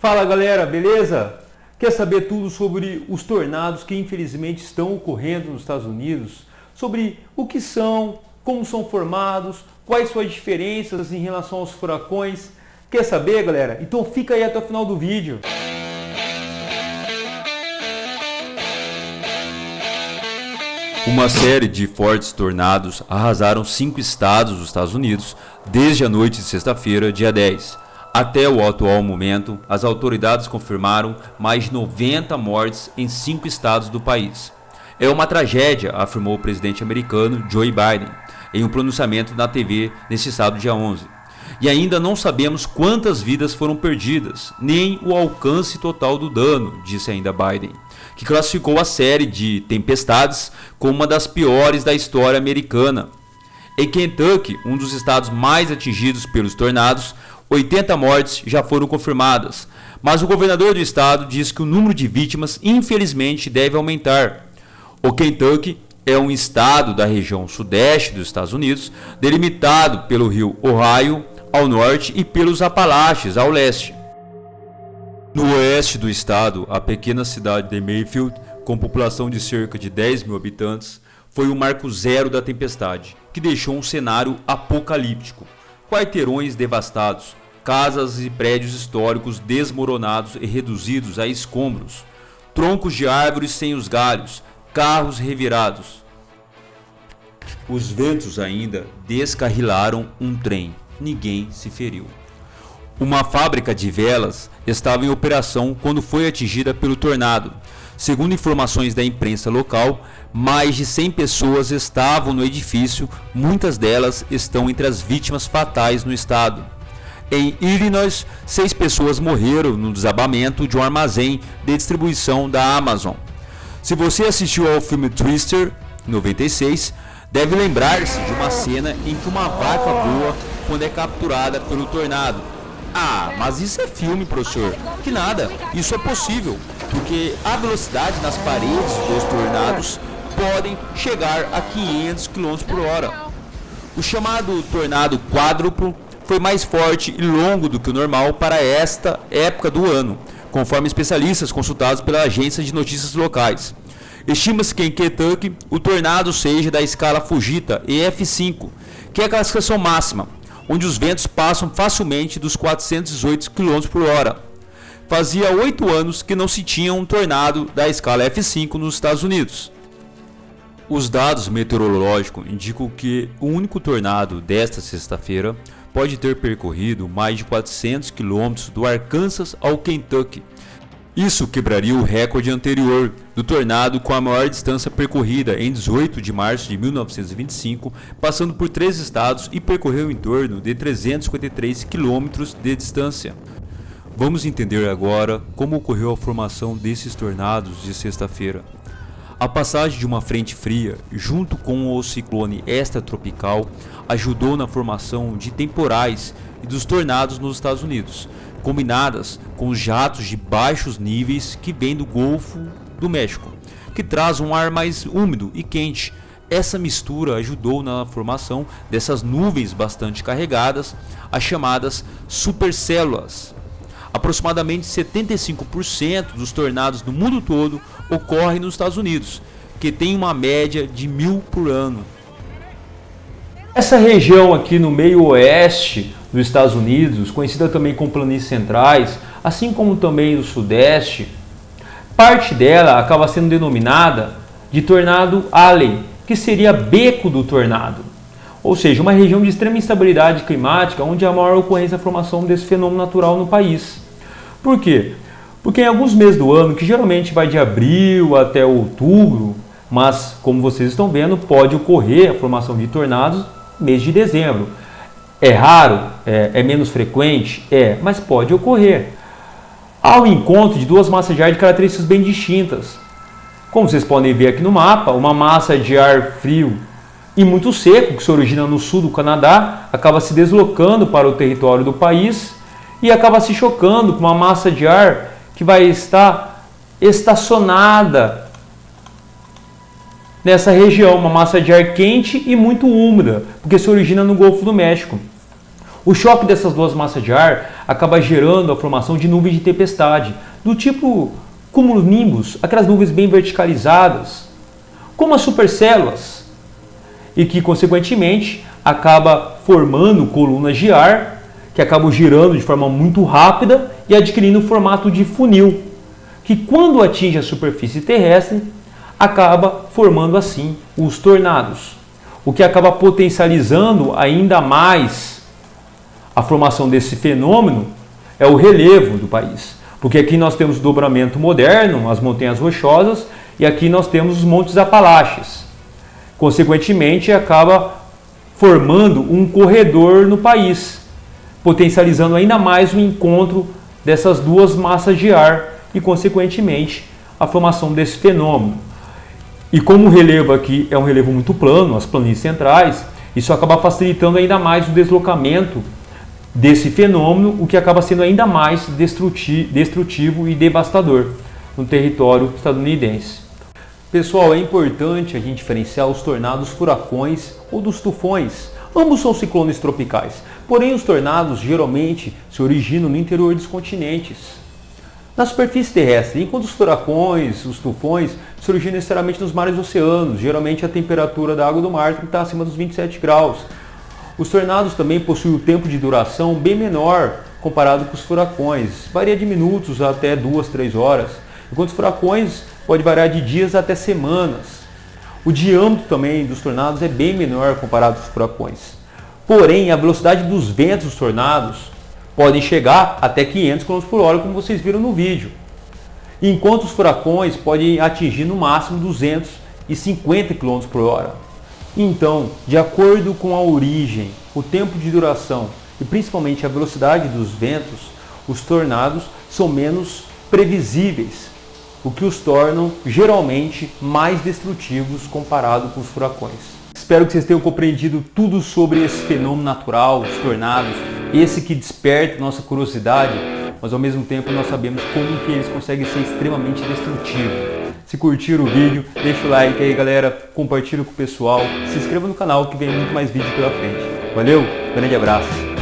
Fala galera, beleza? Quer saber tudo sobre os tornados que infelizmente estão ocorrendo nos Estados Unidos? Sobre o que são, como são formados, quais são as diferenças em relação aos furacões? Quer saber, galera? Então fica aí até o final do vídeo. Uma série de fortes tornados arrasaram 5 estados dos Estados Unidos desde a noite de sexta-feira, dia 10. Até o atual momento, as autoridades confirmaram mais de 90 mortes em 5 estados do país. É uma tragédia, afirmou o presidente americano Joe Biden em um pronunciamento na TV neste sábado, dia 11. E ainda não sabemos quantas vidas foram perdidas, nem o alcance total do dano, disse ainda Biden, que classificou a série de tempestades como uma das piores da história americana. Em Kentucky, um dos estados mais atingidos pelos tornados, 80 mortes já foram confirmadas, mas o governador do estado diz que o número de vítimas infelizmente deve aumentar. O Kentucky é um estado da região sudeste dos Estados Unidos, delimitado pelo rio Ohio ao norte e pelos Apalaches ao leste. No oeste do estado, a pequena cidade de Mayfield, com população de cerca de 10 mil habitantes, foi o marco zero da tempestade, que deixou um cenário apocalíptico. Quarteirões devastados, casas e prédios históricos desmoronados e reduzidos a escombros, troncos de árvores sem os galhos, carros revirados. Os ventos ainda descarrilaram um trem. Ninguém se feriu. Uma fábrica de velas estava em operação quando foi atingida pelo tornado. Segundo informações da imprensa local, mais de 100 pessoas estavam no edifício, muitas delas estão entre as vítimas fatais no estado. Em Illinois, 6 pessoas morreram no desabamento de um armazém de distribuição da Amazon. Se você assistiu ao filme Twister, 96, deve lembrar-se de uma cena em que uma vaca voa quando é capturada pelo tornado. Ah, mas isso é filme, professor. Que nada, isso é possível, porque a velocidade nas paredes dos tornados podem chegar a 500 km por hora. O chamado tornado quádruplo foi mais forte e longo do que o normal para esta época do ano, conforme especialistas consultados pela agência de notícias locais. Estima-se que em Kentucky o tornado seja da escala Fujita EF5, que é a classificação máxima, onde os ventos passam facilmente dos 418 km por hora. Fazia 8 anos que não se tinha um tornado da escala F5 nos Estados Unidos. Os dados meteorológicos indicam que o único tornado desta sexta-feira pode ter percorrido mais de 400 km do Arkansas ao Kentucky. Isso quebraria o recorde anterior do tornado com a maior distância percorrida em 18 de março de 1925, passando por 3 estados e percorreu em torno de 353 quilômetros de distância. Vamos entender agora como ocorreu a formação desses tornados de sexta-feira. A passagem de uma frente fria, junto com o ciclone extratropical, ajudou na formação de temporais e dos tornados nos Estados Unidos, combinadas com os jatos de baixos níveis que vêm do Golfo do México, que traz um ar mais úmido e quente. Essa mistura ajudou na formação dessas nuvens bastante carregadas, as chamadas supercélulas. Aproximadamente 75% dos tornados no mundo todo ocorrem nos Estados Unidos, que tem uma média de 1.000 por ano. Essa região aqui no meio oeste dos Estados Unidos, conhecida também como planícies centrais, assim como também no sudeste, parte dela acaba sendo denominada de tornado Alley, que seria beco do tornado, ou seja, uma região de extrema instabilidade climática onde há a maior ocorrência da formação desse fenômeno natural no país. Por quê? Porque em alguns meses do ano, que geralmente vai de abril até outubro, mas como vocês estão vendo, pode ocorrer a formação de tornados no mês de dezembro. É raro? É menos frequente? Mas pode ocorrer. Há o encontro de duas massas de ar de características bem distintas. Como vocês podem ver aqui no mapa, uma massa de ar frio e muito seco, que se origina no sul do Canadá, acaba se deslocando para o território do país e acaba se chocando com uma massa de ar que vai estar estacionada nessa região, uma massa de ar quente e muito úmida, porque se origina no Golfo do México. O choque dessas duas massas de ar acaba gerando a formação de nuvens de tempestade, do tipo cumulonimbus, aquelas nuvens bem verticalizadas, como as supercélulas, e que consequentemente acaba formando colunas de ar que acabam girando de forma muito rápida e adquirindo o formato de funil, que quando atinge a superfície terrestre acaba formando assim os tornados, o que acaba potencializando ainda mais a formação desse fenômeno é o relevo do país, porque aqui nós temos o dobramento moderno, as montanhas rochosas, e aqui nós temos os montes Apalaches. Consequentemente, acaba formando um corredor no país, potencializando ainda mais o encontro dessas duas massas de ar e, consequentemente, a formação desse fenômeno. E como o relevo aqui é um relevo muito plano, as planícies centrais, isso acaba facilitando ainda mais o deslocamento desse fenômeno, o que acaba sendo ainda mais destrutivo e devastador no território estadunidense. Pessoal, é importante a gente diferenciar os tornados furacões ou dos tufões. Ambos são ciclones tropicais, porém os tornados geralmente se originam no interior dos continentes, na superfície terrestre, enquanto os furacões, os tufões, se originam necessariamente nos mares e oceanos. Geralmente a temperatura da água do mar está acima dos 27 graus. Os tornados também possuem um tempo de duração bem menor comparado com os furacões, varia de minutos até 2, 3 horas, enquanto os furacões pode variar de dias até semanas. O diâmetro também dos tornados é bem menor comparado com os furacões. Porém, a velocidade dos ventos dos tornados podem chegar até 500 km por hora, como vocês viram no vídeo, enquanto os furacões podem atingir no máximo 250 km por hora. Então, de acordo com a origem, o tempo de duração e principalmente a velocidade dos ventos, os tornados são menos previsíveis, o que os tornam geralmente mais destrutivos comparado com os furacões. Espero que vocês tenham compreendido tudo sobre esse fenômeno natural, os tornados, esse que desperta nossa curiosidade, mas ao mesmo tempo nós sabemos como que eles conseguem ser extremamente destrutivos. Se curtiram o vídeo, deixa o like aí galera, compartilha com o pessoal, se inscreva no canal que vem muito mais vídeo pela frente. Valeu, grande abraço!